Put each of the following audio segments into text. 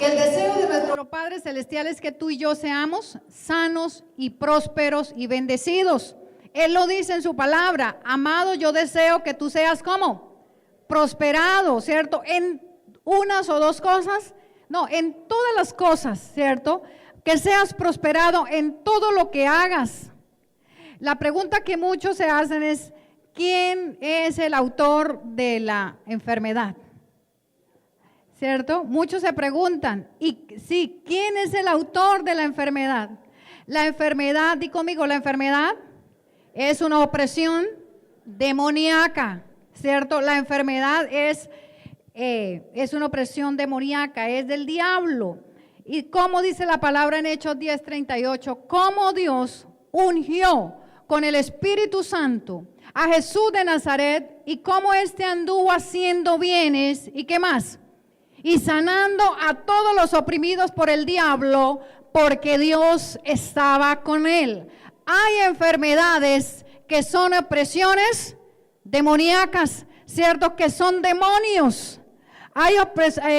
que el deseo de nuestro Padre Celestial es que tú y yo seamos sanos y prósperos y bendecidos. Él lo dice en su palabra: amado, yo deseo que tú seas ¿cómo? Prosperado, ¿cierto? En unas o dos cosas, no, en todas las cosas, ¿cierto? Que seas prosperado en todo lo que hagas. La pregunta que muchos se hacen es: ¿quién es el autor de la enfermedad? ¿Cierto? Muchos se preguntan, y sí, ¿quién es el autor de la enfermedad? La enfermedad, di conmigo, la enfermedad es una opresión demoníaca, ¿cierto? La enfermedad es una opresión demoníaca, es del diablo. Y como dice la palabra en Hechos 10:38, cómo Dios ungió con el Espíritu Santo a Jesús de Nazaret y cómo éste anduvo haciendo bienes y qué más, y sanando a todos los oprimidos por el diablo, porque Dios estaba con él. Hay enfermedades que son opresiones demoníacas, ¿cierto? Que son demonios. Hay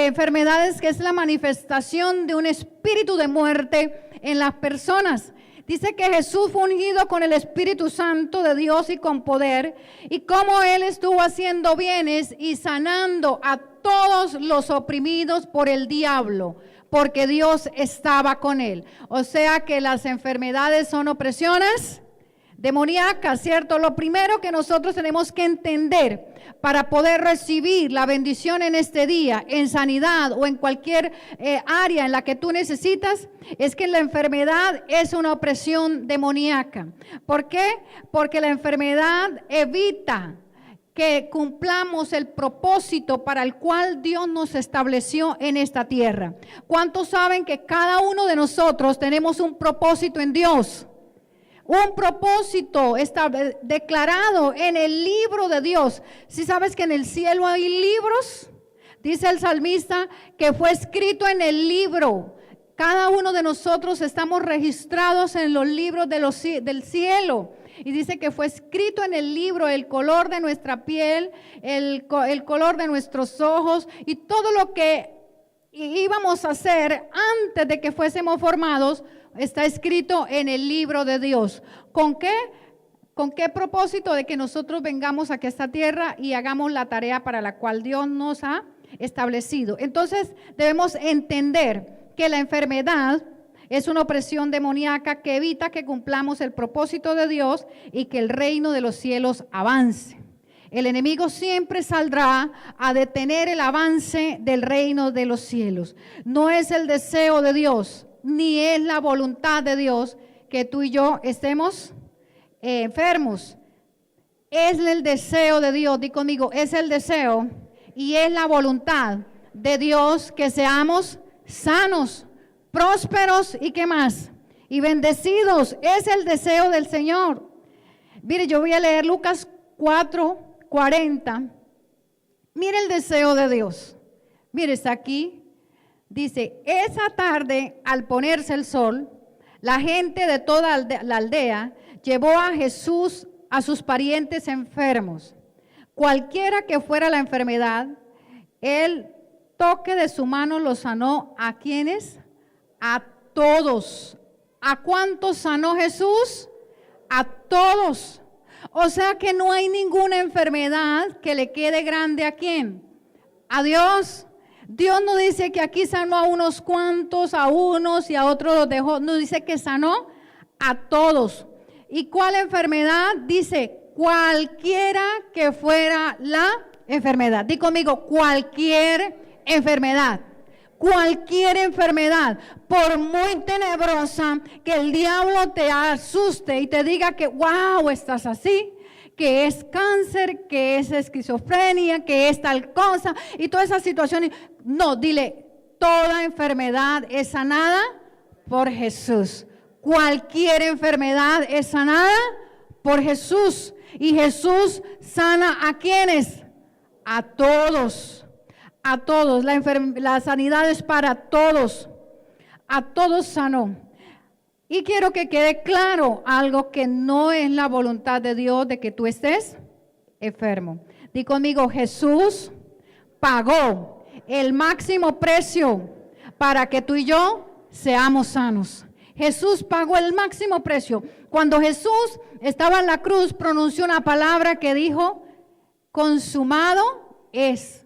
enfermedades que es la manifestación de un espíritu de muerte en las personas. Dice que Jesús fue ungido con el Espíritu Santo de Dios y con poder, y cómo Él estuvo haciendo bienes y sanando a todos los oprimidos por el diablo, porque Dios estaba con Él. O sea que las enfermedades son opresiones demoníacas, ¿cierto? Lo primero que nosotros tenemos que entender para poder recibir la bendición en este día, en sanidad o en cualquier área en la que tú necesitas, es que la enfermedad es una opresión demoníaca. ¿Por qué? Porque la enfermedad evita que cumplamos el propósito para el cual Dios nos estableció en esta tierra. ¿Cuántos saben que cada uno de nosotros tenemos un propósito en Dios? Un propósito está declarado en el libro de Dios. Si sabes que en el cielo hay libros, dice el salmista que fue escrito en el libro. Cada uno de nosotros estamos registrados en los libros del cielo. Y dice que fue escrito en el libro el color de nuestra piel, el color de nuestros ojos y todo lo que íbamos a hacer antes de que fuésemos formados. Está escrito en el libro de Dios. ¿Con qué? ¿Con qué propósito? De que nosotros vengamos aquí a esta tierra y hagamos la tarea para la cual Dios nos ha establecido. Entonces debemos entender que la enfermedad es una opresión demoníaca que evita que cumplamos el propósito de Dios y que el reino de los cielos avance. El enemigo siempre saldrá a detener el avance del reino de los cielos. No es el deseo de Dios, ni es la voluntad de Dios que tú y yo estemos enfermos. Es el deseo de Dios, di conmigo, es el deseo y es la voluntad de Dios que seamos sanos, prósperos y qué más, y bendecidos. Es el deseo del Señor. Mire, yo voy a leer Lucas 4:40. Mire el deseo de Dios. Mire, está aquí. Dice, esa tarde al ponerse el sol, la gente de toda la aldea llevó a Jesús a sus parientes enfermos. Cualquiera que fuera la enfermedad, el toque de su mano los sanó. ¿A quiénes? A todos. ¿A cuántos sanó Jesús? A todos. O sea que no hay ninguna enfermedad que le quede grande. ¿A quién? A Dios. Dios no dice que aquí sanó a unos cuantos, a unos y a otros los dejó. No, dice que sanó a todos. ¿Y cuál enfermedad? Dice cualquiera que fuera la enfermedad. Di conmigo, cualquier enfermedad. Cualquier enfermedad, por muy tenebrosa que el diablo te asuste y te diga que wow, estás así, que es cáncer, que es esquizofrenia, que es tal cosa y todas esas situaciones. No, dile, toda enfermedad es sanada por Jesús. Cualquier enfermedad es sanada por Jesús. Y Jesús sana ¿a quiénes? A todos. A todos. La sanidad es para todos. A todos sanó. Y quiero que quede claro algo que no es la voluntad de Dios de que tú estés enfermo. Di conmigo, Jesús pagó el máximo precio para que tú y yo seamos sanos. Jesús pagó el máximo precio. Cuando Jesús estaba en la cruz, pronunció una palabra que dijo, consumado es.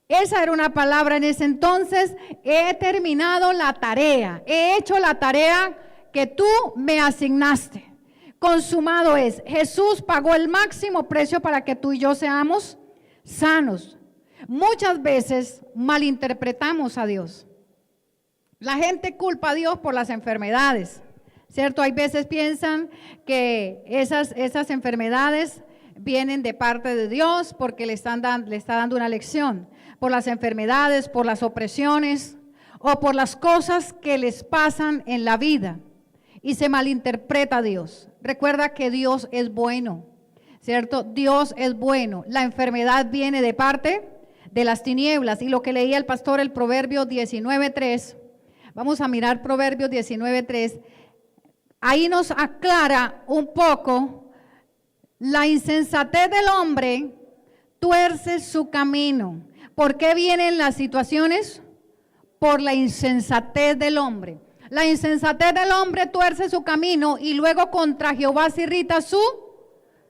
Esa era una palabra en ese entonces. He terminado la tarea. He hecho la tarea que tú me asignaste. Consumado es. Jesús pagó el máximo precio para que tú y yo seamos sanos. Muchas veces malinterpretamos a Dios. La gente culpa a Dios por las enfermedades, ¿cierto? Hay veces piensan que esas enfermedades vienen de parte de Dios porque le está dando una lección. Por las enfermedades, por las opresiones o por las cosas que les pasan en la vida. Y se malinterpreta a Dios. Recuerda que Dios es bueno, ¿cierto? Dios es bueno. La enfermedad viene de parte de las tinieblas. Y lo que leía el pastor, el Proverbio 19:3, vamos a mirar Proverbios 19:3. Ahí nos aclara un poco la insensatez del hombre, tuerce su camino. ¿Por qué vienen las situaciones? Por la insensatez del hombre. La insensatez del hombre tuerce su camino y luego contra Jehová se irrita su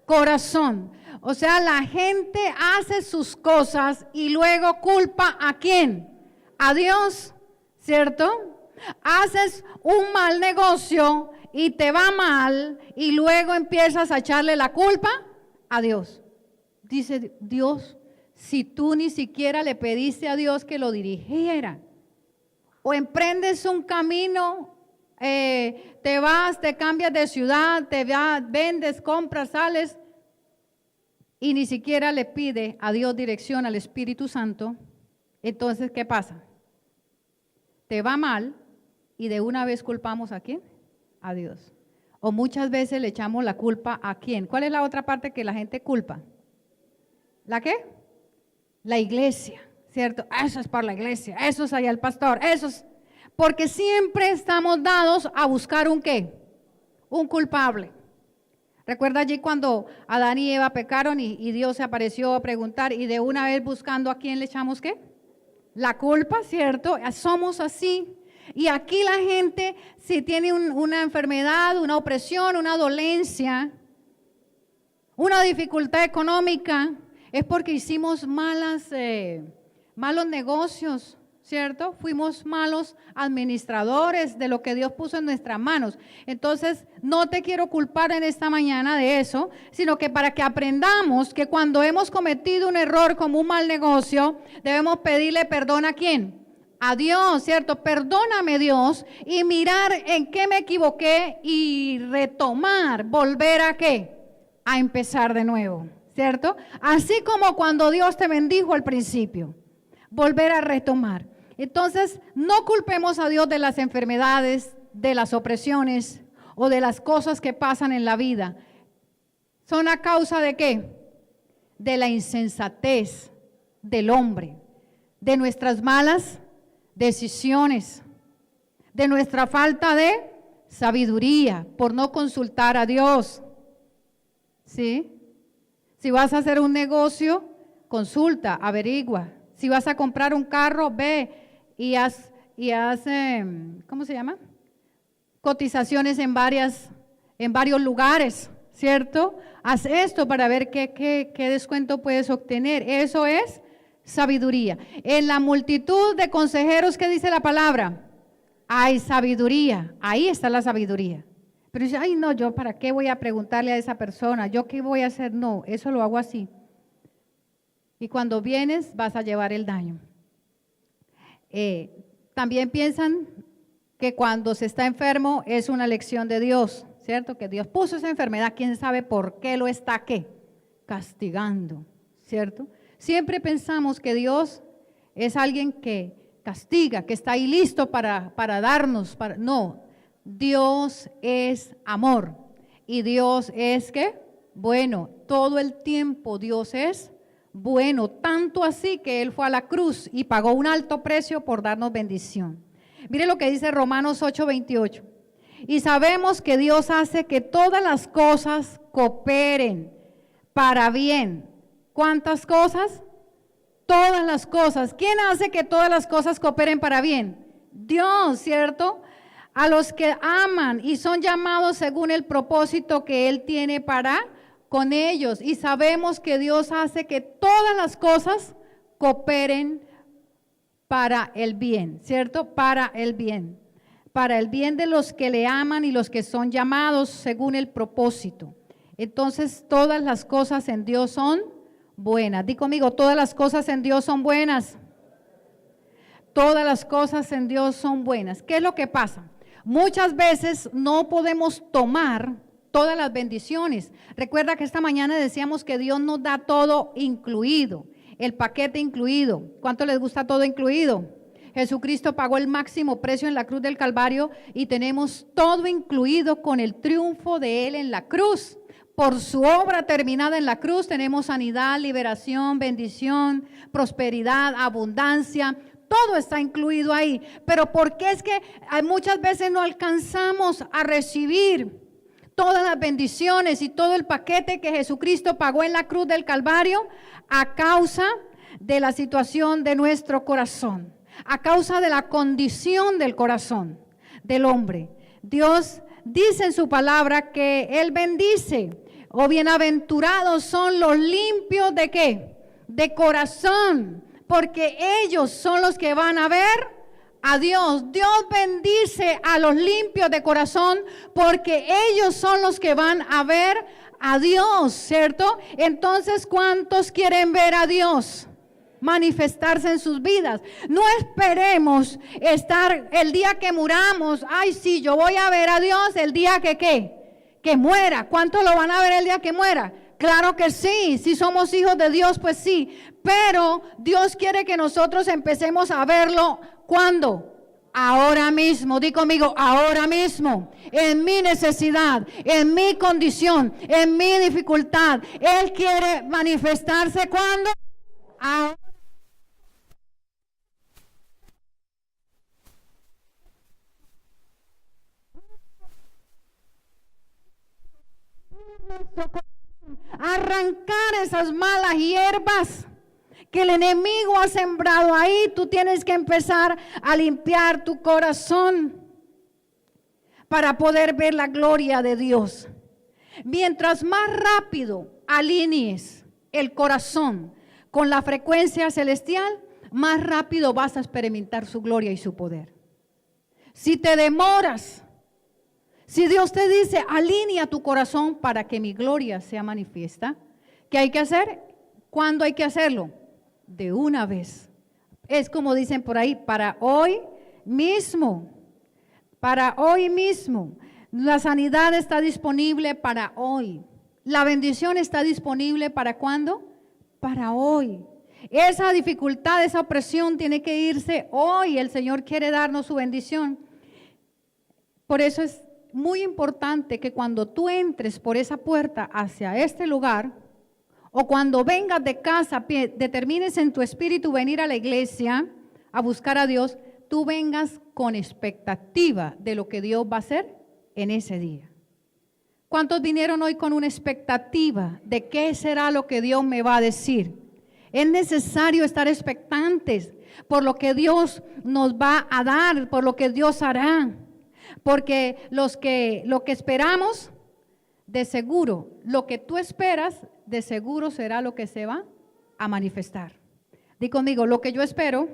corazón. O sea, la gente hace sus cosas y luego culpa ¿a quién? A Dios, ¿cierto? Haces un mal negocio y te va mal y luego empiezas a echarle la culpa a Dios. Dice Dios, si tú ni siquiera le pediste a Dios que lo dirigiera, o emprendes un camino, te vas, te cambias de ciudad, vendes, compras, sales, y ni siquiera le pide a Dios dirección, al Espíritu Santo, entonces, ¿qué pasa? Te va mal y de una vez culpamos ¿a quién? A Dios. O muchas veces le echamos la culpa ¿a quién? ¿Cuál es la otra parte que la gente culpa? ¿La qué? La iglesia, ¿cierto? Eso es por la iglesia, eso es allá el pastor, eso es... Porque siempre estamos dados a buscar ¿un qué? Un culpable. Recuerda allí cuando Adán y Eva pecaron y Dios se apareció a preguntar y de una vez buscando ¿a quién le echamos qué? La culpa, ¿cierto? Somos así. Y aquí la gente, si tiene una enfermedad, una opresión, una dolencia, una dificultad económica, es porque hicimos malos negocios, ¿cierto? Fuimos malos administradores de lo que Dios puso en nuestras manos. Entonces, no te quiero culpar en esta mañana de eso, sino que para que aprendamos que cuando hemos cometido un error como un mal negocio, debemos pedirle perdón ¿a quién? A Dios, ¿cierto? Perdóname Dios y mirar en qué me equivoqué y retomar, volver ¿a qué? A empezar de nuevo, ¿cierto? Así como cuando Dios te bendijo al principio, volver a retomar. Entonces, no culpemos a Dios de las enfermedades, de las opresiones o de las cosas que pasan en la vida. ¿Son a causa de qué? De la insensatez del hombre, de nuestras malas decisiones, de nuestra falta de sabiduría, por no consultar a Dios. ¿Sí? Si vas a hacer un negocio, consulta, averigua. Si vas a comprar un carro, ve y haz ¿cómo se llama? Cotizaciones en varios lugares, ¿cierto? Haz esto para ver qué descuento puedes obtener. Eso es sabiduría. En la multitud de consejeros, ¿qué dice la palabra? Hay sabiduría. Ahí está la sabiduría. Pero dice, ay no, yo para qué voy a preguntarle a esa persona, yo qué voy a hacer, no, eso lo hago así. Y cuando vienes vas a llevar el daño. También piensan que cuando se está enfermo es una lección de Dios, ¿cierto? Que Dios puso esa enfermedad, quién sabe por qué lo está, ¿qué? Castigando, ¿cierto? Siempre pensamos que Dios es alguien que castiga, que está ahí listo para darnos, no, Dios es amor y Dios es ¿qué? Bueno, todo el tiempo Dios es bueno, tanto así que Él fue a la cruz y pagó un alto precio por darnos bendición. Mire lo que dice Romanos 8:28. Y sabemos que Dios hace que todas las cosas cooperen para bien. ¿Cuántas cosas? Todas las cosas. ¿Quién hace que todas las cosas cooperen para bien? Dios, ¿cierto? A los que aman y son llamados según el propósito que Él tiene para con ellos. Y sabemos que Dios hace que todas las cosas cooperen para el bien, ¿cierto? Para el bien de los que le aman y los que son llamados según el propósito. Entonces, todas las cosas en Dios son buenas. Di conmigo, todas las cosas en Dios son buenas. Todas las cosas en Dios son buenas. ¿Qué es lo que pasa? Muchas veces no podemos tomar todas las bendiciones. Recuerda que esta mañana decíamos que Dios nos da todo incluido, el paquete incluido. ¿Cuánto les gusta todo incluido? Jesucristo pagó el máximo precio en la cruz del Calvario y tenemos todo incluido con el triunfo de Él en la cruz. Por su obra terminada en la cruz tenemos sanidad, liberación, bendición, prosperidad, abundancia. Todo está incluido ahí. Pero ¿por qué es que muchas veces no alcanzamos a recibir todas las bendiciones y todo el paquete que Jesucristo pagó en la cruz del Calvario? A causa de la situación de nuestro corazón, a causa de la condición del corazón del hombre. Dios dice en su palabra que Él bendice, o bienaventurados son los limpios ¿de qué? De corazón, porque ellos son los que van a ver a Dios. Dios bendice a los limpios de corazón porque ellos son los que van a ver a Dios, ¿cierto? Entonces, ¿cuántos quieren ver a Dios manifestarse en sus vidas? No esperemos estar el día que muramos. Ay, sí, yo voy a ver a Dios el día que ¿qué? Que muera. ¿Cuántos lo van a ver el día que muera? Claro que sí, si somos hijos de Dios, pues sí, pero Dios quiere que nosotros empecemos a verlo, ¿cuándo? Ahora mismo, di conmigo, ahora mismo, en mi necesidad, en mi condición, en mi dificultad. Él quiere manifestarse, ¿cuándo? Ahora. Arrancar esas malas hierbas que el enemigo ha sembrado ahí. Tú tienes que empezar a limpiar tu corazón para poder ver la gloria de Dios. Mientras más rápido alinees el corazón con la frecuencia celestial, más rápido vas a experimentar su gloria y su poder. Si te demoras, si Dios te dice, alinea tu corazón para que mi gloria sea manifiesta, ¿qué hay que hacer? ¿Cuándo hay que hacerlo? De una vez. Es como dicen por ahí, para hoy mismo. Para hoy mismo. La sanidad está disponible para hoy. La bendición está disponible ¿para cuándo? Para hoy. Esa dificultad, esa opresión tiene que irse hoy. El Señor quiere darnos su bendición. Por eso es muy importante que cuando tú entres por esa puerta hacia este lugar, o cuando vengas de casa, determines en tu espíritu venir a la iglesia a buscar a Dios, tú vengas con expectativa de lo que Dios va a hacer en ese día. ¿Cuántos vinieron hoy con una expectativa de qué será lo que Dios me va a decir? Es necesario estar expectantes por lo que Dios nos va a dar, por lo que Dios hará. Porque lo que esperamos, de seguro, lo que tú esperas, de seguro será lo que se va a manifestar. Di conmigo, lo que yo espero,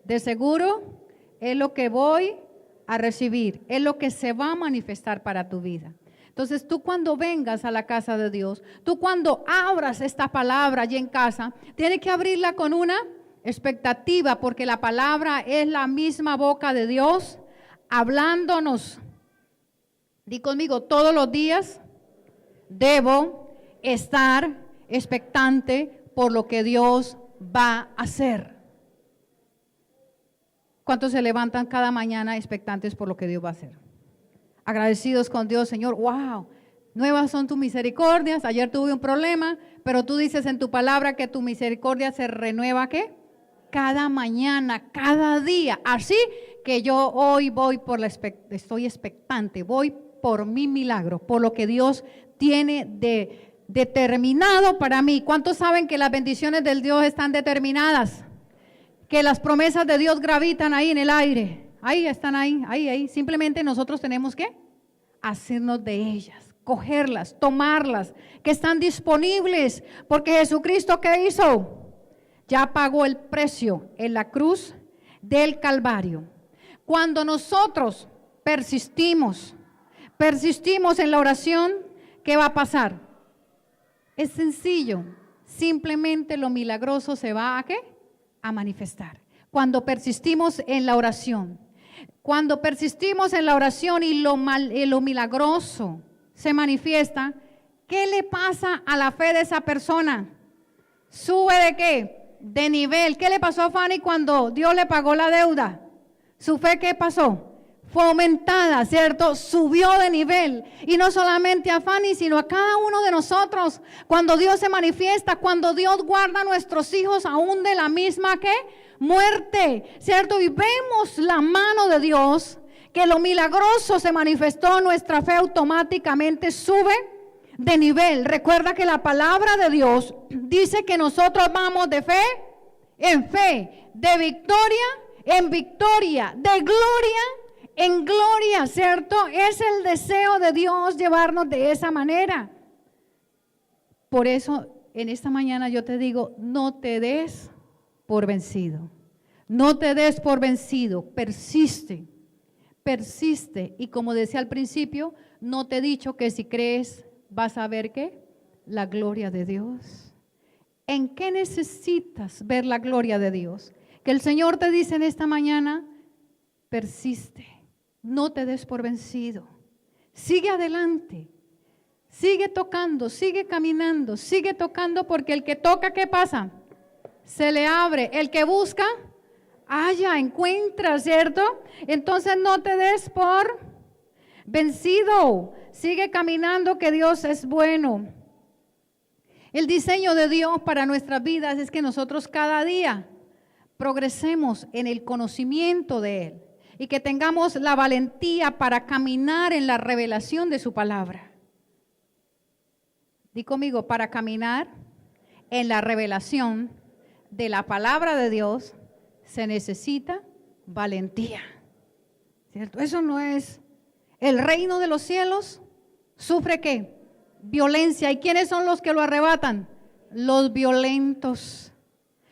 de seguro, es lo que voy a recibir, es lo que se va a manifestar para tu vida. Entonces tú cuando vengas a la casa de Dios, tú cuando abras esta palabra allí en casa, tienes que abrirla con una expectativa, porque la palabra es la misma boca de Dios, hablándonos. Di conmigo, todos los días debo estar expectante por lo que Dios va a hacer. ¿Cuántos se levantan cada mañana expectantes por lo que Dios va a hacer? Agradecidos con Dios, Señor, wow, nuevas son tus misericordias. Ayer tuve un problema, pero tú dices en tu palabra que tu misericordia se renueva, ¿qué? Cada mañana, cada día. Así que yo hoy voy estoy expectante, voy por mi milagro, por lo que Dios tiene determinado para mí. ¿Cuántos saben que las bendiciones del Dios están determinadas? Que las promesas de Dios gravitan ahí en el aire. Ahí están, ahí. Simplemente nosotros tenemos que hacernos de ellas, cogerlas, tomarlas, que están disponibles, porque Jesucristo, ¿qué hizo? Ya pagó el precio en la cruz del Calvario. Cuando nosotros persistimos en la oración, ¿qué va a pasar? Es sencillo, simplemente lo milagroso se va ¿a qué? A manifestar. Cuando persistimos en la oración, y lo milagroso se manifiesta, ¿qué le pasa a la fe de esa persona? ¿Sube de qué? De nivel. ¿Qué le pasó a Fanny cuando Dios le pagó la deuda? ¿Su fe qué pasó? Fue aumentada, ¿cierto? Subió de nivel. Y no solamente a Fanny, sino a cada uno de nosotros. Cuando Dios se manifiesta, cuando Dios guarda a nuestros hijos aún de la misma ¿qué? Muerte, ¿cierto? Y vemos la mano de Dios, que lo milagroso se manifestó, nuestra fe automáticamente sube de nivel. Recuerda que la palabra de Dios dice que nosotros vamos de fe en fe, de victoria en victoria, de gloria en gloria, ¿cierto? Es el deseo de Dios llevarnos de esa manera. Por eso, en esta mañana yo te digo, no te des por vencido. No te des por vencido, persiste. Y como decía al principio, no te he dicho que si crees vas a ver ¿qué? La gloria de Dios. ¿En qué necesitas ver la gloria de Dios? Que el Señor te dice en esta mañana, persiste, no te des por vencido, sigue adelante, sigue tocando, sigue caminando, sigue tocando, porque el que toca, ¿qué pasa? Se le abre. El que busca, halla, encuentra, ¿cierto? Entonces no te des por vencido, sigue caminando, que Dios es bueno. El diseño de Dios para nuestras vidas es que nosotros cada día progresemos en el conocimiento de Él y que tengamos la valentía para caminar en la revelación de su palabra. Di conmigo, para caminar en la revelación de la palabra de Dios se necesita valentía, ¿cierto? Eso no es, el reino de los cielos sufre ¿qué? Violencia. ¿Y quiénes son los que lo arrebatan? Los violentos.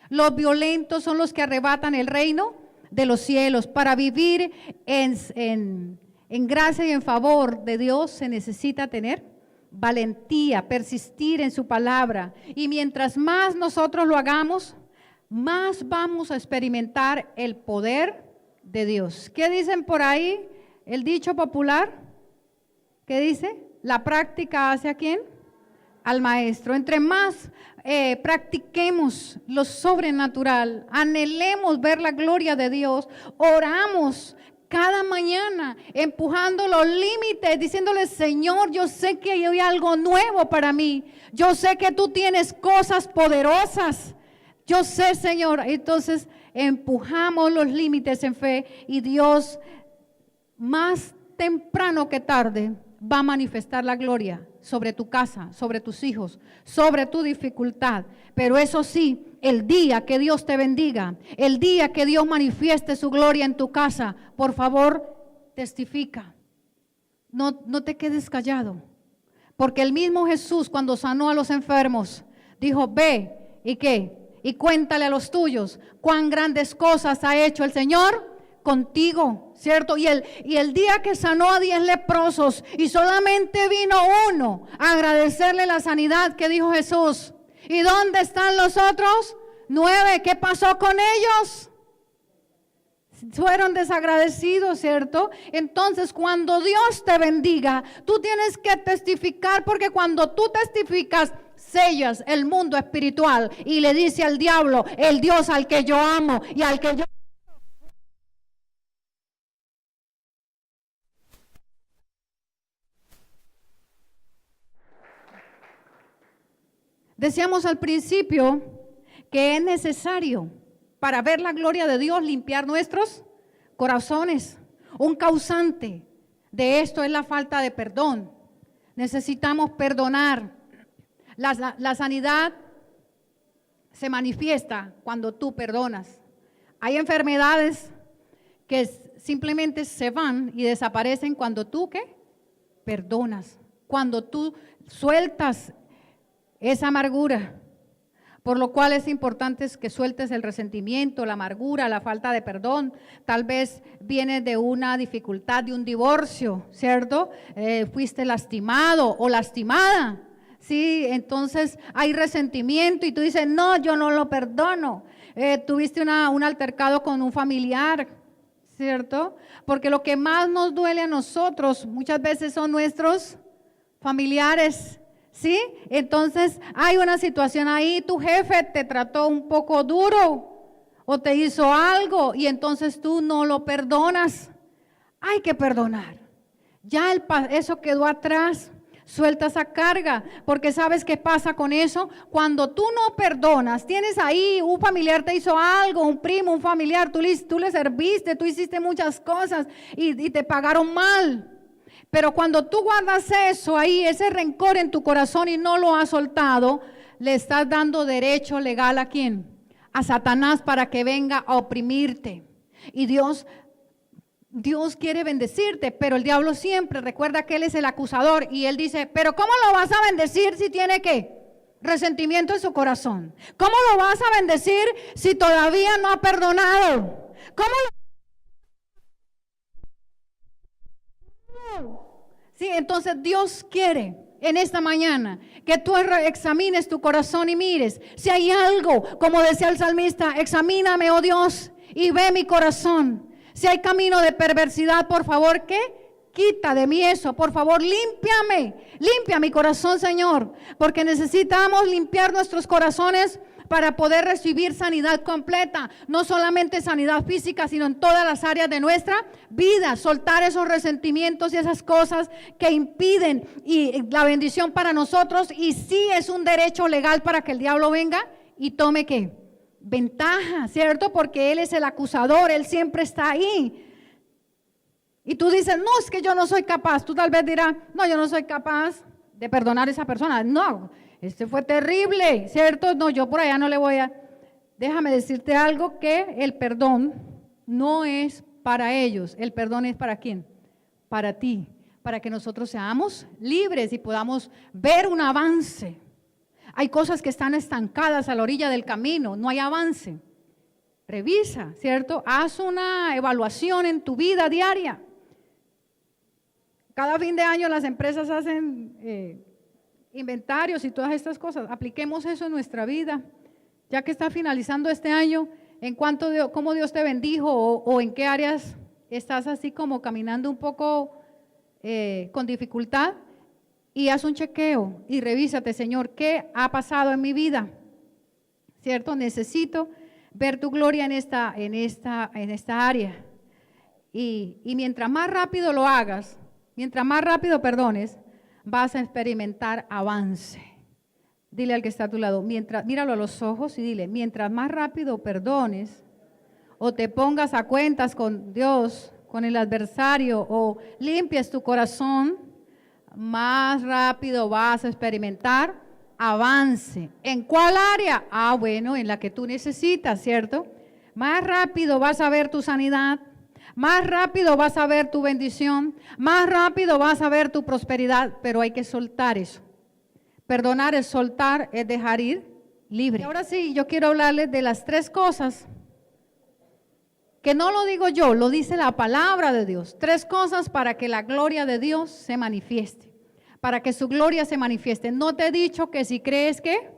Los violentos son los que arrebatan el reino de los cielos. Para vivir en gracia y en favor de Dios se necesita tener valentía, persistir en su palabra. Y mientras más nosotros lo hagamos, más vamos a experimentar el poder de Dios. ¿Qué dicen por ahí? El dicho popular, ¿qué dice? La práctica hace ¿a quién? Al maestro. Entre más practiquemos lo sobrenatural, anhelemos ver la gloria de Dios, oramos cada mañana, empujando los límites, diciéndole, Señor, yo sé que hay algo nuevo para mí, yo sé que tú tienes cosas poderosas, yo sé, Señor. Entonces empujamos los límites en fe y Dios, más temprano que tarde, va a manifestar la gloria sobre tu casa, sobre tus hijos, sobre tu dificultad. Pero eso sí, el día que Dios te bendiga, el día que Dios manifieste su gloria en tu casa, por favor, testifica. No te quedes callado. Porque el mismo Jesús, cuando sanó a los enfermos, dijo, ve, ¿y qué? Y cuéntale a los tuyos cuán grandes cosas ha hecho el Señor contigo, ¿cierto? Y el día que sanó a 10 leprosos y solamente vino uno a agradecerle la sanidad, que dijo Jesús, ¿y dónde están los otros 9? ¿Qué pasó con ellos? Fueron desagradecidos, ¿cierto? Entonces, cuando Dios te bendiga, tú tienes que testificar, porque cuando tú testificas, sellas el mundo espiritual y le dice al diablo, el Dios al que yo amo y al que yo... Decíamos al principio que es necesario para ver la gloria de Dios limpiar nuestros corazones. Un causante de esto es la falta de perdón. Necesitamos perdonar. La sanidad se manifiesta cuando tú perdonas. Hay enfermedades que simplemente se van y desaparecen cuando tú, ¿qué? Perdonas, cuando tú sueltas esa amargura. Por lo cual es importante que sueltes el resentimiento, la amargura, la falta de perdón. Tal vez viene de una dificultad, de un divorcio, ¿cierto? Fuiste lastimado o lastimada, ¿sí? Entonces hay resentimiento y tú dices, no, yo no lo perdono. Tuviste un altercado con un familiar, ¿cierto? Porque lo que más nos duele a nosotros muchas veces son nuestros familiares, ¿sí? Entonces hay una situación ahí, tu jefe te trató un poco duro o te hizo algo y entonces tú no lo perdonas. Hay que perdonar. Ya eso quedó atrás. Suelta esa carga, porque ¿sabes qué pasa con eso? Cuando tú no perdonas, tienes ahí un familiar te hizo algo, un primo, un familiar, tú le serviste, tú hiciste muchas cosas y te pagaron mal. Pero cuando tú guardas eso ahí, ese rencor en tu corazón y no lo has soltado, le estás dando derecho legal ¿a quién? A Satanás para que venga a oprimirte. Y Dios quiere bendecirte, pero el diablo siempre recuerda que él es el acusador y él dice, pero ¿cómo lo vas a bendecir si tiene qué? Resentimiento en su corazón. ¿Cómo lo vas a bendecir si todavía no ha perdonado? ¿Cómo Sí, entonces Dios quiere en esta mañana que tú examines tu corazón y mires si hay algo, como decía el salmista, examíname, oh Dios, y ve mi corazón. Si hay camino de perversidad, por favor, ¿qué? Quita de mí eso, por favor, limpia mi corazón, Señor, porque necesitamos limpiar nuestros corazones para poder recibir sanidad completa, no solamente sanidad física, sino en todas las áreas de nuestra vida, soltar esos resentimientos y esas cosas que impiden y la bendición para nosotros, y sí es un derecho legal para que el diablo venga y tome ¿qué? Ventaja, ¿cierto? Porque él es el acusador, él siempre está ahí. Y tú dices, no, es que yo no soy capaz. Tú tal vez dirás, no, yo no soy capaz de perdonar a esa persona. No, fue terrible, ¿cierto? No, yo por allá no le voy a... Déjame decirte algo, que el perdón no es para ellos. El perdón es ¿para quién? Para ti, para que nosotros seamos libres y podamos ver un avance. Hay cosas que están estancadas a la orilla del camino, no hay avance. Revisa, ¿cierto? Haz una evaluación en tu vida diaria. Cada fin de año las empresas hacen inventarios y todas estas cosas. Apliquemos eso en nuestra vida. Ya que está finalizando este año, en cuanto a cómo Dios te bendijo o en qué áreas estás así como caminando un poco con dificultad, y haz un chequeo y revísate, Señor, ¿qué ha pasado en mi vida? ¿Cierto? Necesito ver tu gloria en esta área. Y mientras más rápido lo hagas, mientras más rápido perdones, vas a experimentar avance. Dile al que está a tu lado, míralo a los ojos y dile, mientras más rápido perdones o te pongas a cuentas con Dios, con el adversario, o limpies tu corazón, más rápido vas a experimentar avance. ¿En cuál área? Bueno, en la que tú necesitas, ¿cierto? Más rápido vas a ver tu sanidad, más rápido vas a ver tu bendición, más rápido vas a ver tu prosperidad, pero hay que soltar eso. Perdonar es soltar, es dejar ir libre. Y ahora sí, yo quiero hablarles de las 3 cosas, que no lo digo yo, lo dice la palabra de Dios. 3 cosas para que la gloria de Dios se manifieste, para que su gloria se manifieste. No te he dicho que si crees que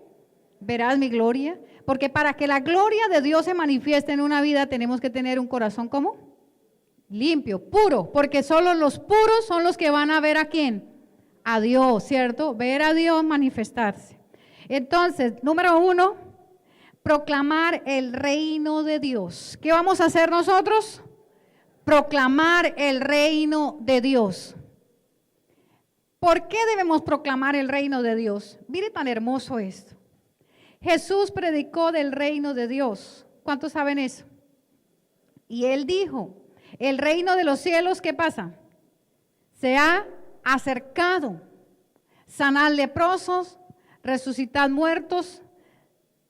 verás mi gloria, porque para que la gloria de Dios se manifieste en una vida tenemos que tener un corazón ¿cómo? Limpio, puro, porque solo los puros son los que van a ver a quién, a Dios, ¿cierto? Ver a Dios manifestarse. Entonces, número 1, proclamar el reino de Dios. ¿Qué vamos a hacer nosotros? Proclamar el reino de Dios. ¿Por qué debemos proclamar el reino de Dios? Mire tan hermoso esto. Jesús predicó del reino de Dios. ¿Cuántos saben eso? Y él dijo, el reino de los cielos, ¿qué pasa? Se ha acercado. Sanad leprosos, resucitad muertos,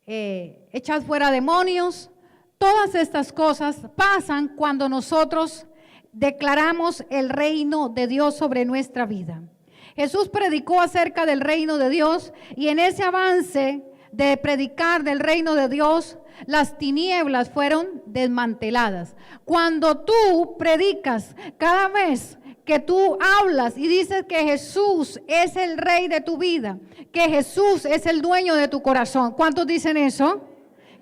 echad fuera demonios. Todas estas cosas pasan cuando nosotros declaramos el reino de Dios sobre nuestra vida. Jesús predicó acerca del reino de Dios y en ese avance de predicar del reino de Dios, las tinieblas fueron desmanteladas. Cuando tú predicas, cada vez que tú hablas y dices que Jesús es el rey de tu vida, que Jesús es el dueño de tu corazón, ¿cuántos dicen eso?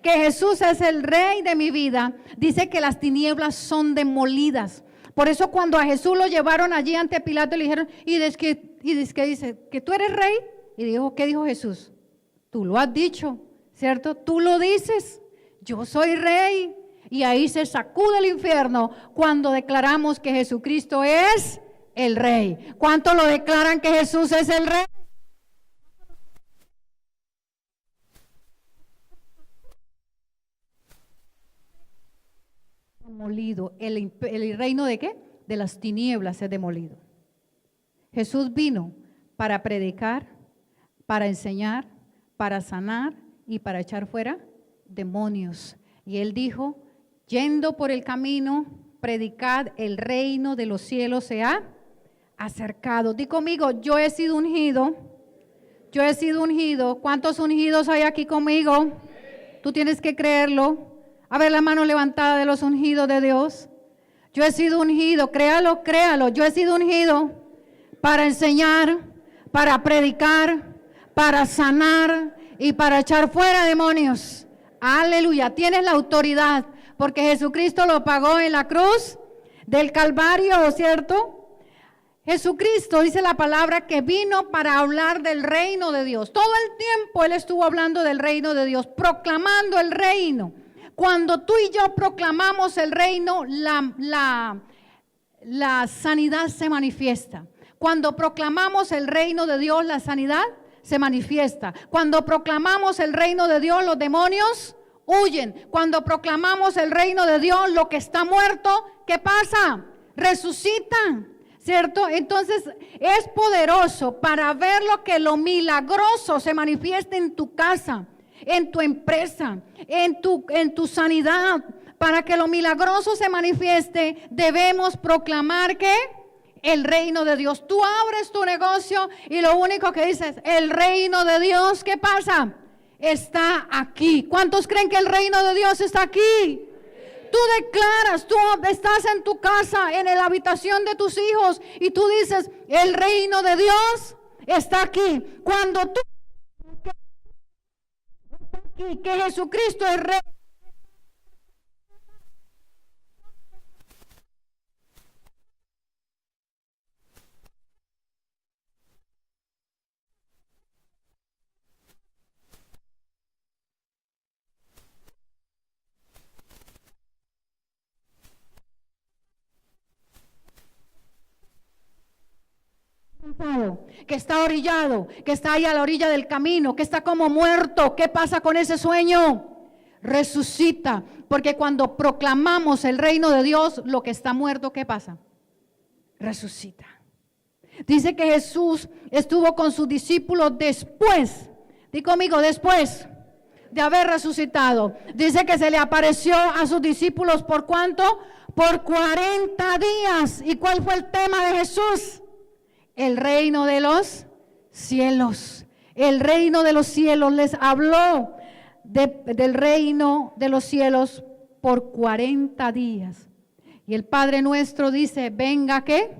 Que Jesús es el rey de mi vida, dice que las tinieblas son demolidas. Por eso cuando a Jesús lo llevaron allí ante Pilato le dijeron, ¿y que dice? ¿Que tú eres rey? Y dijo, ¿qué dijo Jesús? Tú lo has dicho, ¿cierto? Tú lo dices, yo soy rey. Y ahí se sacude el infierno cuando declaramos que Jesucristo es el rey. ¿Cuántos lo declaran que Jesús es el rey? Demolido. ¿El reino de qué? De las tinieblas es demolido. Jesús vino para predicar, para enseñar, para sanar y para echar fuera demonios. Y Él dijo, yendo por el camino, predicad, el reino de los cielos se ha acercado. Di conmigo, yo he sido ungido. Yo he sido ungido. ¿Cuántos ungidos hay aquí conmigo? Tú tienes que creerlo. A ver la mano levantada de los ungidos de Dios. Yo he sido ungido, créalo, créalo. Yo he sido ungido para enseñar, para predicar, para sanar y para echar fuera demonios. Aleluya, tienes la autoridad porque Jesucristo lo pagó en la cruz del Calvario, ¿cierto? Jesucristo dice la palabra que vino para hablar del reino de Dios. Todo el tiempo Él estuvo hablando del reino de Dios, proclamando el reino. Cuando tú y yo proclamamos el reino, la sanidad se manifiesta. Cuando proclamamos el reino de Dios, la sanidad se manifiesta. Cuando proclamamos el reino de Dios, los demonios huyen. Cuando proclamamos el reino de Dios, lo que está muerto, ¿qué pasa? Resucita, ¿cierto? Entonces es poderoso para ver lo milagroso se manifiesta en tu casa, en tu empresa, en tu sanidad. Para que lo milagroso se manifieste, debemos proclamar que el reino de Dios. Tú abres tu negocio y lo único que dices, el reino de Dios, ¿qué pasa? Está aquí. ¿Cuántos creen que el reino de Dios está aquí? Tú declaras, tú estás en tu casa, en la habitación de tus hijos y tú dices, el reino de Dios está aquí. Cuando tú que Jesucristo es rey. Que está orillado, que está ahí a la orilla del camino, que está como muerto. ¿Qué pasa con ese sueño? Resucita, porque cuando proclamamos el reino de Dios, lo que está muerto, ¿qué pasa? Resucita. Dice que Jesús estuvo con sus discípulos después, di conmigo, después de haber resucitado. Dice que se le apareció a sus discípulos, ¿por cuánto? Por 40 días. ¿Y cuál fue el tema de Jesús? El reino de los cielos. El reino de los cielos. Les habló del reino de los cielos por 40 días. Y el Padre nuestro dice, venga, ¿qué?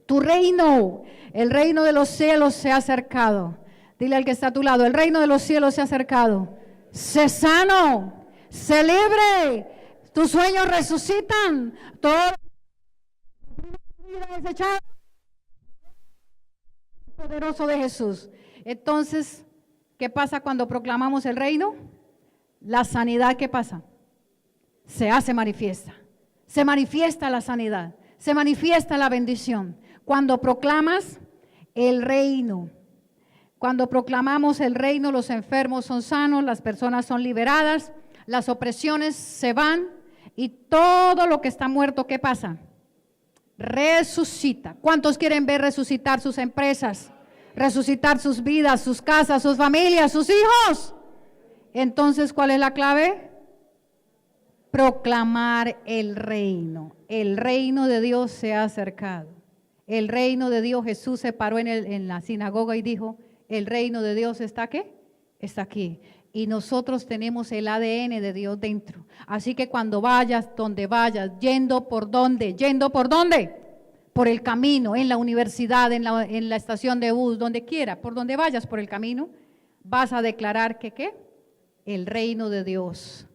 Tu reino. El reino de los cielos se ha acercado. Dile al que está a tu lado, el reino de los cielos se ha acercado. Sé sano, sé libre. Tus sueños resucitan. Todo desechado. Poderoso de Jesús. Entonces, ¿qué pasa cuando proclamamos el reino? La sanidad, ¿qué pasa? Se hace manifiesta. Se manifiesta la sanidad. Se manifiesta la bendición. Cuando proclamas el reino. Cuando proclamamos el reino, los enfermos son sanos, las personas son liberadas, las opresiones se van y todo lo que está muerto, ¿qué pasa? Resucita. ¿Cuántos quieren ver resucitar sus empresas? Resucitar sus vidas, sus casas, sus familias, sus hijos. Entonces, ¿cuál es la clave? Proclamar el reino. el reino de Dios se ha acercado. El reino de Dios, Jesús se paró en la sinagoga y dijo, el reino de Dios está ¿qué? Está aquí. Y nosotros tenemos el ADN de Dios dentro. Así que cuando vayas, donde vayas, yendo por dónde, por el camino, en la universidad, en la estación de bus, donde quiera, por donde vayas por el camino, vas a declarar que ¿qué? El reino de Dios.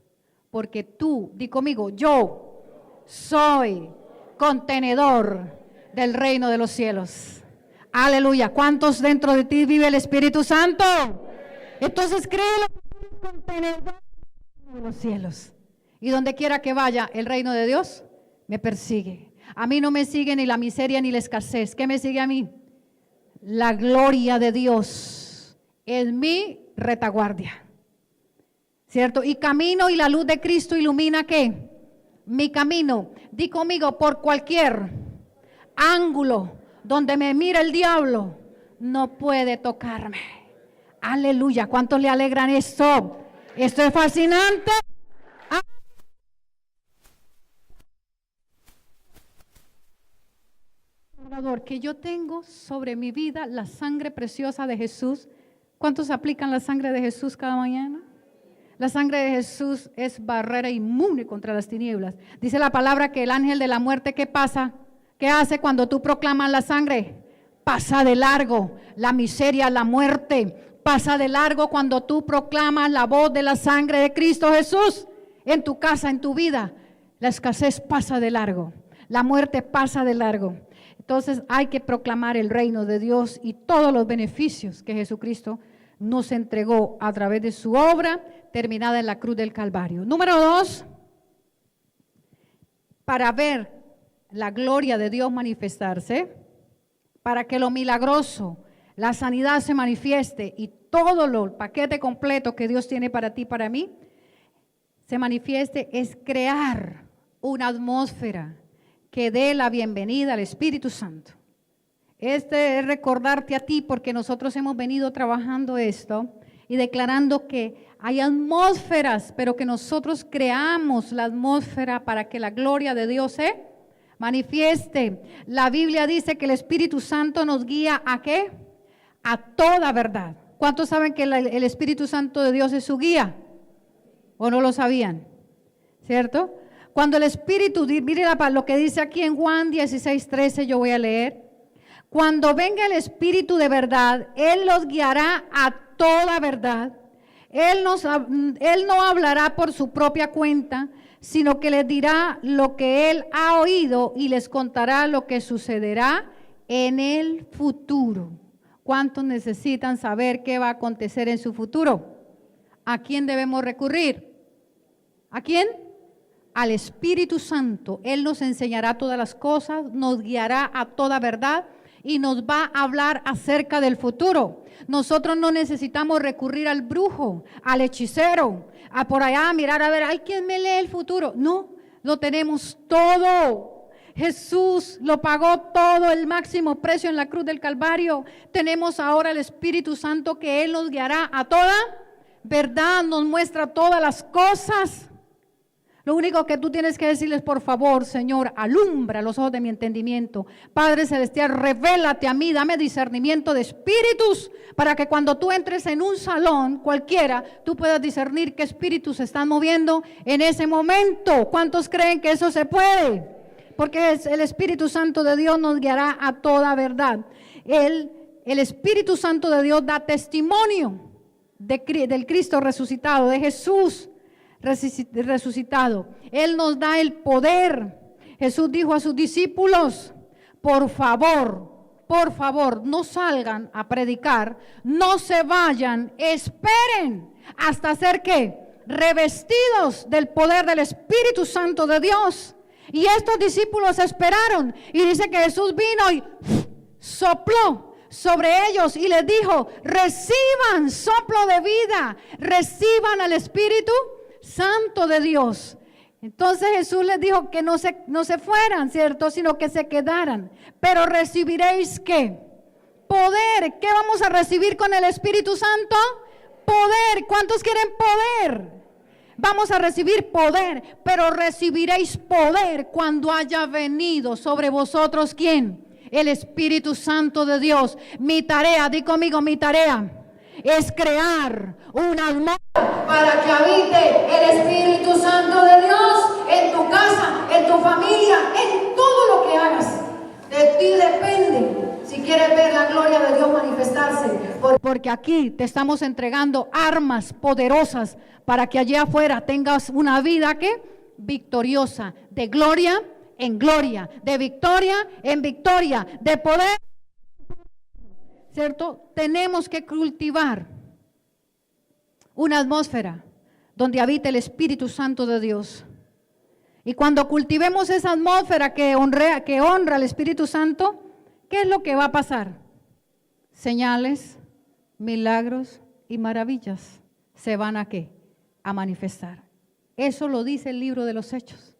Porque tú, di conmigo, yo soy contenedor del reino de los cielos. Aleluya. ¿Cuántos dentro de ti vive el Espíritu Santo? Entonces créelo, contenedor de los cielos. Y donde quiera que vaya, el reino de Dios me persigue. A mí no me sigue ni la miseria ni la escasez. ¿Qué me sigue a mí? La gloria de Dios es mi retaguardia. ¿Cierto? Y camino y la luz de Cristo ilumina ¿qué? Mi camino. Di conmigo, por cualquier ángulo donde me mira el diablo, no puede tocarme. Aleluya. ¿Cuántos le alegran esto? Esto es fascinante. Que yo tengo sobre mi vida la sangre preciosa de Jesús. ¿Cuántos aplican la sangre de Jesús cada mañana? La sangre de Jesús es barrera inmune contra las tinieblas. Dice la palabra que el ángel de la muerte, ¿qué pasa? ¿Qué hace cuando tú proclamas la sangre? Pasa de largo. La miseria, la muerte, pasa de largo cuando tú proclamas la voz de la sangre de Cristo Jesús en tu casa, en tu vida. La escasez pasa de largo. La muerte pasa de largo. Entonces hay que proclamar el reino de Dios y todos los beneficios que Jesucristo nos entregó a través de su obra terminada en la cruz del Calvario. Número 2, para ver la gloria de Dios manifestarse, para que lo milagroso, la sanidad se manifieste y todo el paquete completo que Dios tiene para ti, para mí, se manifieste, es crear una atmósfera que dé la bienvenida al Espíritu Santo. Es recordarte a ti, porque nosotros hemos venido trabajando esto y declarando que hay atmósferas, pero que nosotros creamos la atmósfera para que la gloria de Dios se manifieste. La Biblia dice que el Espíritu Santo nos guía ¿a qué? A toda verdad. ¿Cuántos saben que el Espíritu Santo de Dios es su guía? ¿O no lo sabían? ¿Cierto? Cuando el Espíritu, mire lo que dice aquí en Juan 16:13, yo voy a leer. Cuando venga el Espíritu de verdad, Él los guiará a toda verdad. Él no hablará por su propia cuenta, sino que les dirá lo que Él ha oído y les contará lo que sucederá en el futuro. ¿Cuántos necesitan saber qué va a acontecer en su futuro? ¿A quién debemos recurrir? ¿A quién? Al Espíritu Santo. Él nos enseñará todas las cosas, nos guiará a toda verdad y nos va a hablar acerca del futuro. Nosotros no necesitamos recurrir al brujo, al hechicero, a por allá mirar a ver, ¿hay quien me lee el futuro? No, lo tenemos todo. Jesús lo pagó todo, el máximo precio en la cruz del Calvario. Tenemos ahora el Espíritu Santo que Él nos guiará a toda verdad, nos muestra todas las cosas. Lo único que tú tienes que decirles, por favor, Señor, alumbra los ojos de mi entendimiento. Padre Celestial, revélate a mí, dame discernimiento de espíritus, para que cuando tú entres en un salón cualquiera, tú puedas discernir qué espíritus se están moviendo en ese momento. ¿Cuántos creen que eso se puede? Porque el Espíritu Santo de Dios nos guiará a toda verdad. El Espíritu Santo de Dios da testimonio del Cristo resucitado, de Jesús resucitado. Él nos da el poder. Jesús dijo a sus discípulos, por favor, no salgan a predicar, no se vayan, esperen hasta ser ¿qué? Revestidos del poder del Espíritu Santo de Dios. Y estos discípulos esperaron, y dice que Jesús vino y sopló sobre ellos y les dijo, reciban soplo de vida, reciban al Espíritu Santo de Dios. Entonces Jesús les dijo que no se fueran, ¿cierto? Sino que se quedaran. Pero recibiréis ¿qué? Poder. ¿Qué vamos a recibir con el Espíritu Santo? Poder. ¿Cuántos quieren poder? Vamos a recibir poder, pero recibiréis poder cuando haya venido sobre vosotros, ¿quién? El Espíritu Santo de Dios. Mi tarea, di conmigo, mi tarea es crear una atmósfera para que habite el Espíritu Santo de Dios en tu casa, en tu familia, en todo lo que hagas. De ti depende si quieres ver la gloria de Dios manifestarse. Porque aquí te estamos entregando armas poderosas para que allá afuera tengas una vida que victoriosa, de gloria en gloria, de victoria en victoria, de poder. ¿Cierto? Tenemos que cultivar una atmósfera donde habite el Espíritu Santo de Dios. Y cuando cultivemos esa atmósfera que honra al Espíritu Santo, ¿qué es lo que va a pasar? Señales, milagros y maravillas se van a ¿qué? A manifestar. Eso lo dice el libro de los Hechos.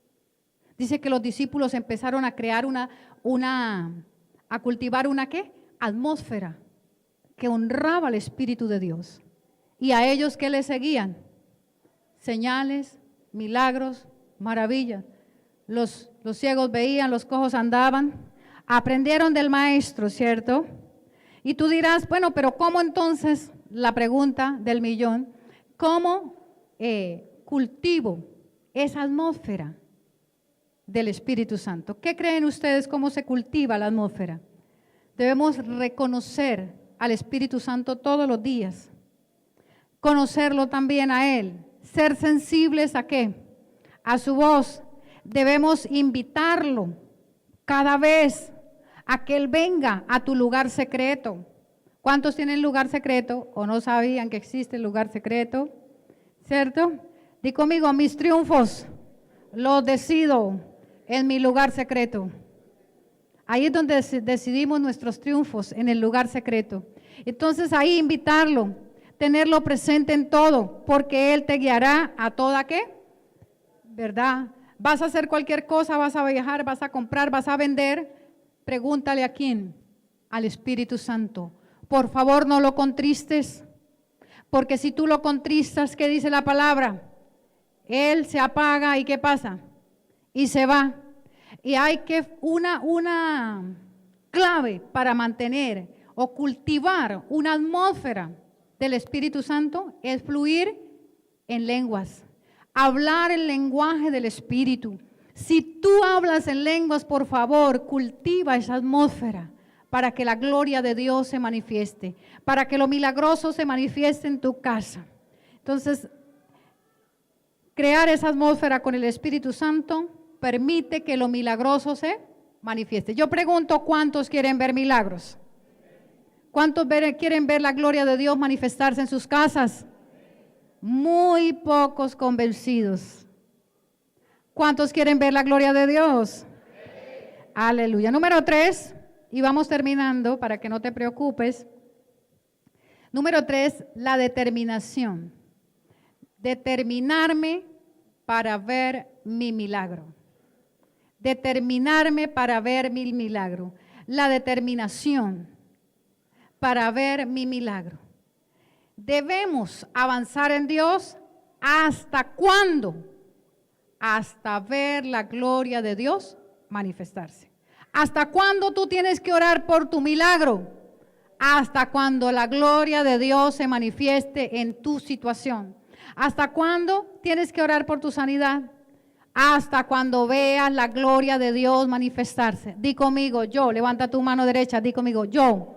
Dice que los discípulos empezaron a crear a cultivar una ¿qué? Atmósfera que honraba al Espíritu de Dios. Y a ellos que le seguían, señales, milagros, maravillas. Los ciegos veían, los cojos andaban, aprendieron del maestro, ¿cierto? Y tú dirás, bueno, pero ¿cómo entonces, la pregunta del millón, cómo cultivo esa atmósfera del Espíritu Santo? ¿Qué creen ustedes cómo se cultiva la atmósfera? Debemos reconocer al Espíritu Santo todos los días, conocerlo también a Él, ser sensibles ¿a qué? A su voz. Debemos invitarlo cada vez a que Él venga a tu lugar secreto. ¿Cuántos tienen lugar secreto o no sabían que existe el lugar secreto? ¿Cierto? Di conmigo, mis triunfos los decido en mi lugar secreto. Ahí es donde decidimos nuestros triunfos, en el lugar secreto. Entonces ahí invitarlo, tenerlo presente en todo, porque Él te guiará a toda ¿qué? ¿Verdad? Vas a hacer cualquier cosa, vas a viajar, vas a comprar, vas a vender. Pregúntale a quién, al Espíritu Santo. Por favor, no lo contristes, porque si tú lo contristas, ¿qué dice la palabra? Él se apaga y ¿qué pasa? Y se va. Y hay que una clave para mantener o cultivar una atmósfera del Espíritu Santo es fluir en lenguas, hablar el lenguaje del Espíritu. Si tú hablas en lenguas, por favor, cultiva esa atmósfera para que la gloria de Dios se manifieste, para que lo milagroso se manifieste en tu casa. Entonces, crear esa atmósfera con el Espíritu Santo permite que lo milagroso se manifieste. Yo pregunto, ¿cuántos quieren ver milagros? ¿Cuántos quieren ver la gloria de Dios manifestarse en sus casas? Muy pocos convencidos. ¿Cuántos quieren ver la gloria de Dios? Aleluya. Número 3, y vamos terminando para que no te preocupes. Número 3, la determinación. Determinarme para ver mi milagro. Determinarme para ver mi milagro. La determinación para ver mi milagro. Debemos avanzar en Dios ¿hasta cuándo? Hasta ver la gloria de Dios manifestarse. ¿Hasta cuándo tú tienes que orar por tu milagro? Hasta cuando la gloria de Dios se manifieste en tu situación. ¿Hasta cuándo tienes que orar por tu sanidad? Hasta cuando veas la gloria de Dios manifestarse. Di conmigo, yo, levanta tu mano derecha, di conmigo, yo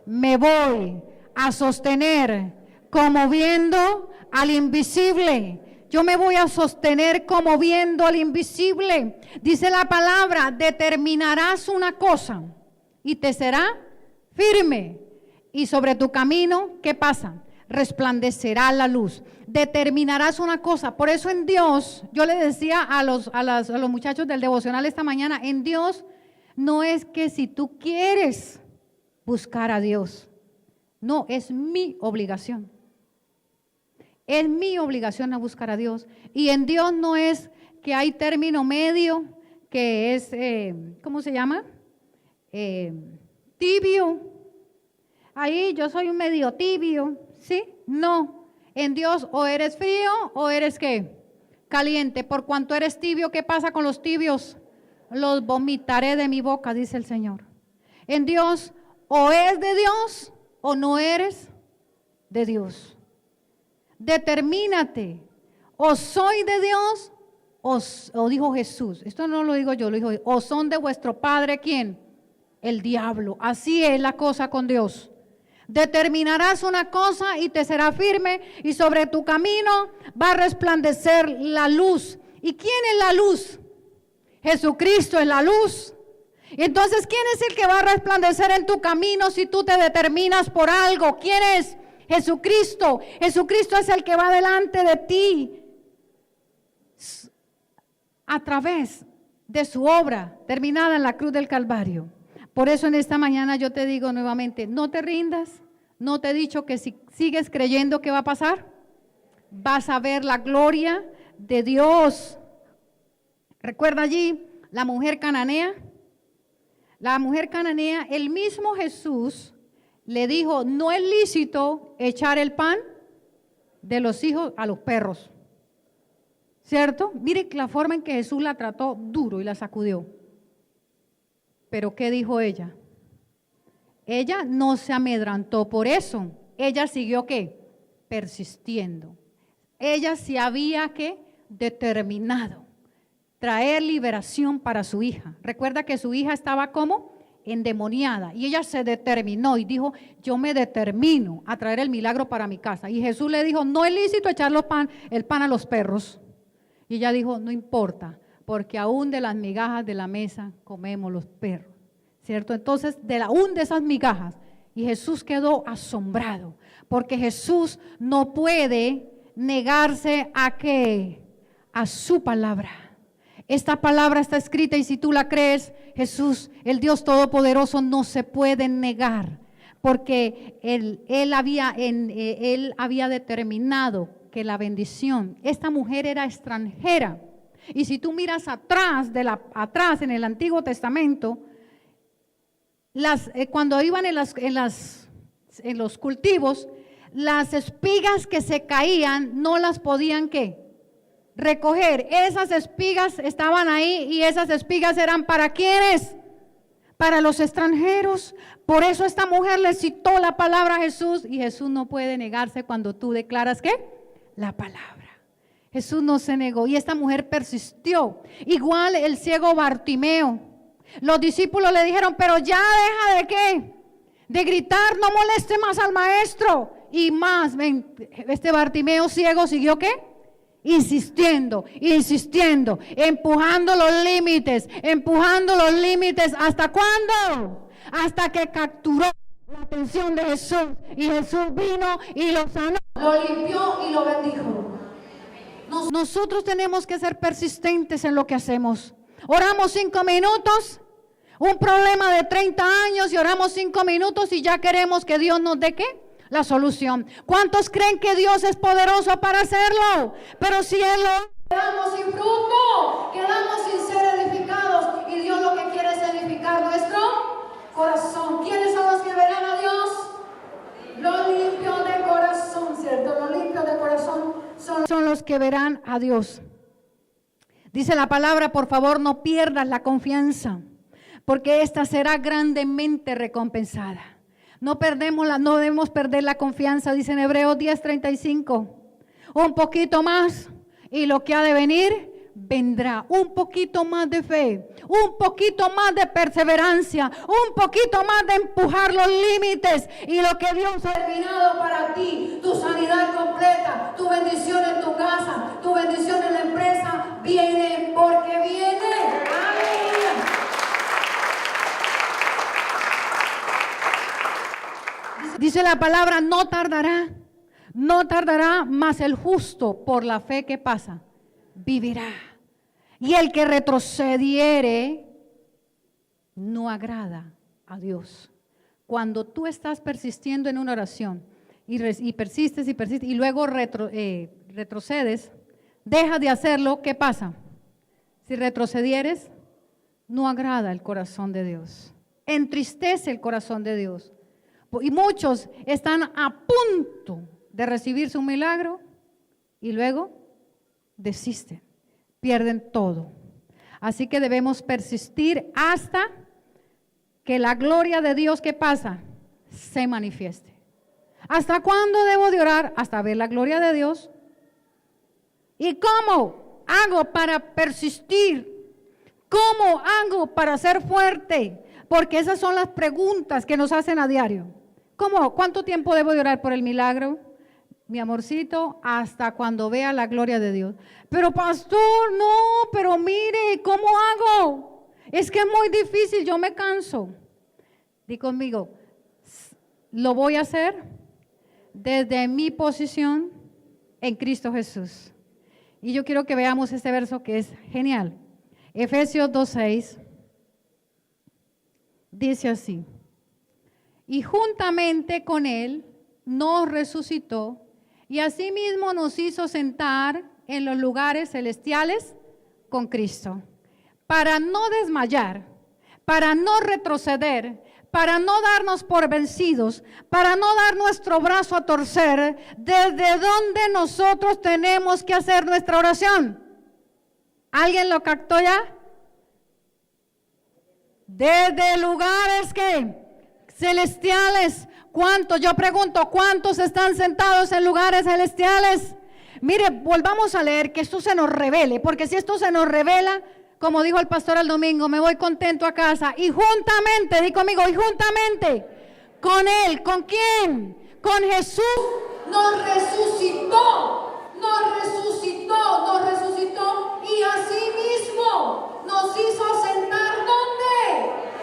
me voy a sostener como viendo al invisible. Yo me voy a sostener como viendo al invisible. Dice la palabra, determinarás una cosa y te será firme. Y sobre tu camino, ¿qué pasa? Resplandecerá la luz. Determinarás una cosa. Por eso en Dios, yo le decía a los muchachos del devocional esta mañana, en Dios no es que si tú quieres buscar a Dios. No, es mi obligación. Es mi obligación a buscar a Dios. Y en Dios no es que hay término medio, que es, ¿cómo se llama? Tibio. Ahí yo soy un medio tibio, ¿sí? No. En Dios o eres frío o eres ¿qué? caliente. Por cuanto eres tibio, ¿qué pasa con los tibios? Los vomitaré de mi boca, dice el Señor. En Dios, o es de Dios o no eres de Dios. Determínate, o soy de Dios o dijo Jesús, esto no lo digo yo, lo dijo, o son de vuestro padre, ¿quién? El diablo. Así es la cosa con Dios. Determinarás una cosa y te será firme, y sobre tu camino va a resplandecer la luz. ¿Y quién es la luz? Jesucristo es la luz. Entonces, ¿quién es el que va a resplandecer en tu camino si tú te determinas por algo? ¿Quién es? Jesucristo. Jesucristo es el que va delante de ti a través de su obra terminada en la cruz del Calvario. Por eso en esta mañana yo te digo nuevamente, no te rindas. ¿No te he dicho que si sigues creyendo, qué va a pasar? Vas a ver la gloria de Dios. ¿Recuerda allí la mujer cananea? La mujer cananea, el mismo Jesús le dijo, no es lícito echar el pan de los hijos a los perros. ¿Cierto? Mire la forma en que Jesús la trató duro y la sacudió. Pero ¿qué dijo ella? Ella no se amedrantó por eso. Ella siguió ¿qué? Persistiendo. Ella se había ¿qué? Determinado traer liberación para su hija. Recuerda que su hija estaba ¿cómo? Endemoniada. Y ella se determinó y dijo, yo me determino a traer el milagro para mi casa. Y Jesús le dijo, no es lícito echar el pan a los perros. Y ella dijo, no importa, porque aún de las migajas de la mesa comemos los perros, ¿cierto? Entonces, aún de esas migajas, y Jesús quedó asombrado, porque Jesús no puede negarse ¿a qué? A su palabra. Esta palabra está escrita y si tú la crees, Jesús, el Dios Todopoderoso, no se puede negar, porque él había determinado que la bendición, esta mujer era extranjera. Y si tú miras atrás en el Antiguo Testamento, cuando iban en los cultivos, las espigas que se caían no las podían ¿qué? Recoger. Esas espigas estaban ahí y esas espigas eran ¿para quiénes? Para los extranjeros. Por eso esta mujer le citó la palabra a Jesús y Jesús no puede negarse cuando tú declaras ¿qué? La palabra. Jesús no se negó y esta mujer persistió. Igual el ciego Bartimeo. Los discípulos le dijeron, pero ya deja de ¿qué? De gritar, no moleste más al maestro. Y más, este Bartimeo ciego siguió ¿qué? Insistiendo, empujando los límites. ¿Hasta cuándo? Hasta que capturó la atención de Jesús. Y Jesús vino y lo sanó, lo limpió y lo bendijo. Nosotros tenemos que ser persistentes en lo que hacemos. Oramos 5 minutos, un problema de 30 años y oramos 5 minutos y ya queremos que Dios nos dé ¿qué? La solución. ¿Cuántos creen que Dios es poderoso para hacerlo? Pero si Él lo quedamos sin fruto, quedamos sin ser edificados y Dios lo que quiere es edificar nuestro corazón. ¿Quiénes son los que verán a Dios? Los limpios de corazón, ¿cierto? Los limpios de corazón son los que verán a Dios. Dice la palabra, por favor, no pierdas la confianza, porque esta será grandemente recompensada. No debemos perder la confianza, dice en Hebreos 10:35. Un poquito más y lo que ha de venir vendrá. Un poquito más de fe, un poquito más de perseverancia, un poquito más de empujar los límites y lo que Dios ha terminado para ti, tu sanidad completa, tu bendición en tu casa, tu bendición en la empresa, viene porque viene. ¡Aleluya! Dice la palabra, no tardará, mas el justo por la fe que pasa, vivirá. Y el que retrocediere no agrada a Dios. Cuando tú estás persistiendo en una oración y persistes y luego retrocedes, dejas de hacerlo, ¿qué pasa? Si retrocedieres, no agrada el corazón de Dios. Entristece el corazón de Dios. Y muchos están a punto de recibir su milagro y luego desisten, pierden todo. Así que debemos persistir hasta que la gloria de Dios, ¿qué pasa? Se manifieste. ¿Hasta cuándo debo de orar? Hasta ver la gloria de Dios. ¿Y cómo hago para persistir? ¿Cómo hago para ser fuerte? Porque esas son las preguntas que nos hacen a diario. ¿Cómo? ¿Cuánto tiempo debo de orar por el milagro? Mi amorcito, hasta cuando vea la gloria de Dios. Pero pastor, no, pero mire, ¿cómo hago? Es que es muy difícil, yo me canso. Di conmigo, lo voy a hacer desde mi posición en Cristo Jesús. Y yo quiero que veamos este verso que es genial. Efesios 2:6 dice así: y juntamente con Él nos resucitó y asimismo nos hizo sentar en los lugares celestiales con Cristo, para no desmayar, para no retroceder, para no darnos por vencidos, para no dar nuestro brazo a torcer, desde donde nosotros tenemos que hacer nuestra oración. ¿Alguien lo captó ya? Desde lugares que celestiales. ¿Cuántos? Yo pregunto, ¿cuántos están sentados en lugares celestiales? Mire, volvamos a leer, que esto se nos revele, porque si esto se nos revela, como dijo el pastor el domingo, me voy contento a casa. Y juntamente, di conmigo, y juntamente con Él, ¿con quién? Con Jesús nos resucitó, y asimismo nos hizo sentar, ¿dónde?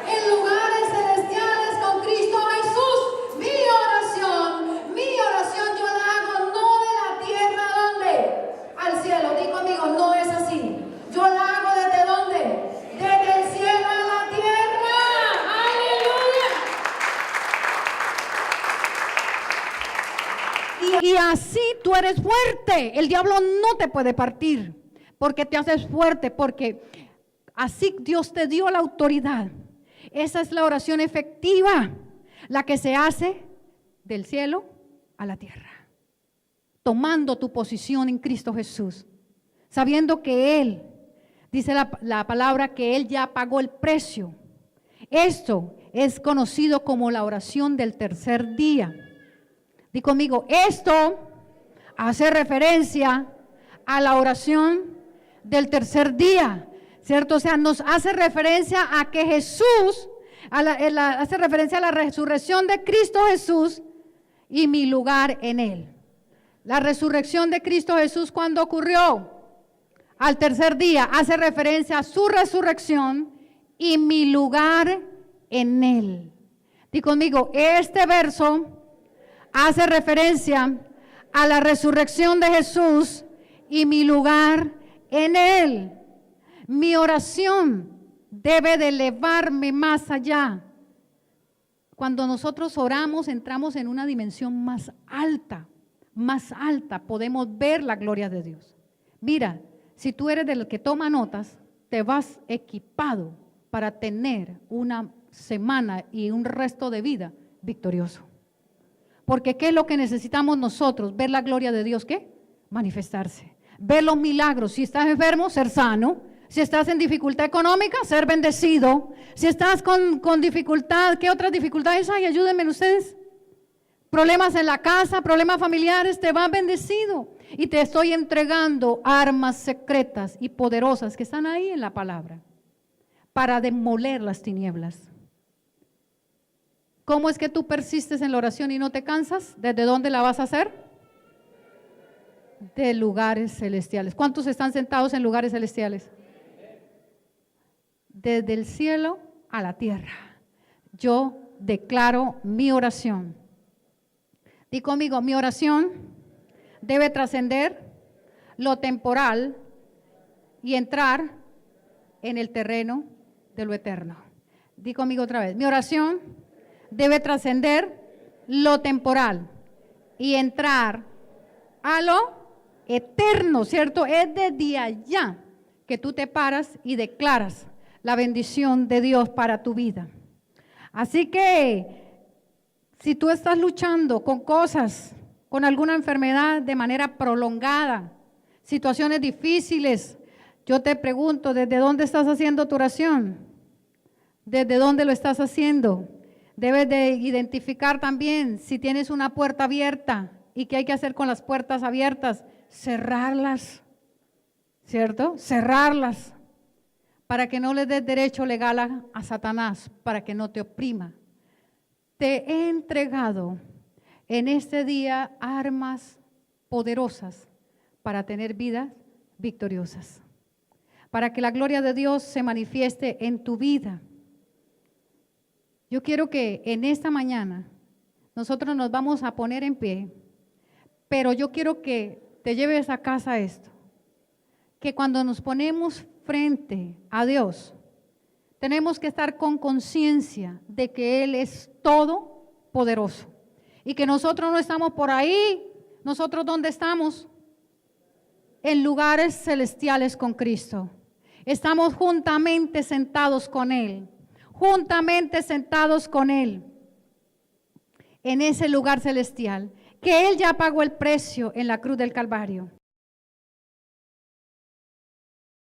En lugares celestiales con Cristo Jesús. Mi oración yo la hago no de la tierra, ¿dónde? Al cielo. Di conmigo, no es así. Yo la hago desde ¿dónde? Desde el cielo a la tierra. ¡Aleluya! Y así tú eres fuerte. El diablo no te puede partir, porque te haces fuerte, porque así Dios te dio la autoridad. Esa es la oración efectiva, la que se hace del cielo a la tierra, tomando tu posición en Cristo Jesús, sabiendo que Él, dice la palabra, que Él ya pagó el precio. Esto es conocido como la oración del tercer día. Di conmigo, esto hace referencia a la oración del tercer día, ¿cierto? O sea, nos hace referencia a que Jesús, hace referencia a la resurrección de Cristo Jesús y mi lugar en Él. La resurrección de Cristo Jesús, ¿cuándo ocurrió? Al tercer día. Hace referencia a su resurrección y mi lugar en Él. Di conmigo, este verso hace referencia a la resurrección de Jesús y mi lugar en Él. Mi oración debe de elevarme más allá. Cuando nosotros oramos, entramos en una dimensión más alta, podemos ver la gloria de Dios. Mira, si tú eres del que toma notas, te vas equipado para tener una semana y un resto de vida victorioso. Porque ¿qué es lo que necesitamos nosotros? Ver la gloria de Dios, ¿qué? Manifestarse. Ver los milagros. Si estás enfermo, ser sano. Si estás en dificultad económica, ser bendecido. Si estás con dificultad, ¿qué otras dificultades hay? Ayúdenme ustedes. Problemas en la casa, problemas familiares, te van bendecido. Y te estoy entregando armas secretas y poderosas que están ahí en la palabra para demoler las tinieblas. ¿Cómo es que tú persistes en la oración y no te cansas? ¿Desde dónde la vas a hacer? De lugares celestiales. ¿Cuántos están sentados en lugares celestiales? Desde el cielo a la tierra. Yo declaro mi oración. Di conmigo, mi oración debe trascender lo temporal y entrar en el terreno de lo eterno. Di conmigo otra vez, mi oración debe trascender lo temporal y entrar a lo eterno, ¿cierto? Es desde allá que tú te paras y declaras la bendición de Dios para tu vida. Así que si tú estás luchando con cosas, con alguna enfermedad de manera prolongada, situaciones difíciles. Yo te pregunto, ¿desde dónde estás haciendo tu oración? ¿Desde dónde lo estás haciendo? Debes de identificar también si tienes una puerta abierta y qué hay que hacer con las puertas abiertas. Cerrarlas, ¿cierto? Cerrarlas para que no le des derecho legal a Satanás, para que no te oprima. Te he entregado en este día armas poderosas para tener vidas victoriosas, para que la gloria de Dios se manifieste en tu vida. Yo quiero que en esta mañana nosotros nos vamos a poner en pie, pero yo quiero que te lleves a casa esto, que cuando nos ponemos frente a Dios, tenemos que estar con conciencia de que Él es todopoderoso y que nosotros no estamos por ahí. ¿Nosotros dónde estamos? En lugares celestiales con Cristo. Estamos juntamente sentados con Él, juntamente sentados con Él en ese lugar celestial, que Él ya pagó el precio en la cruz del Calvario.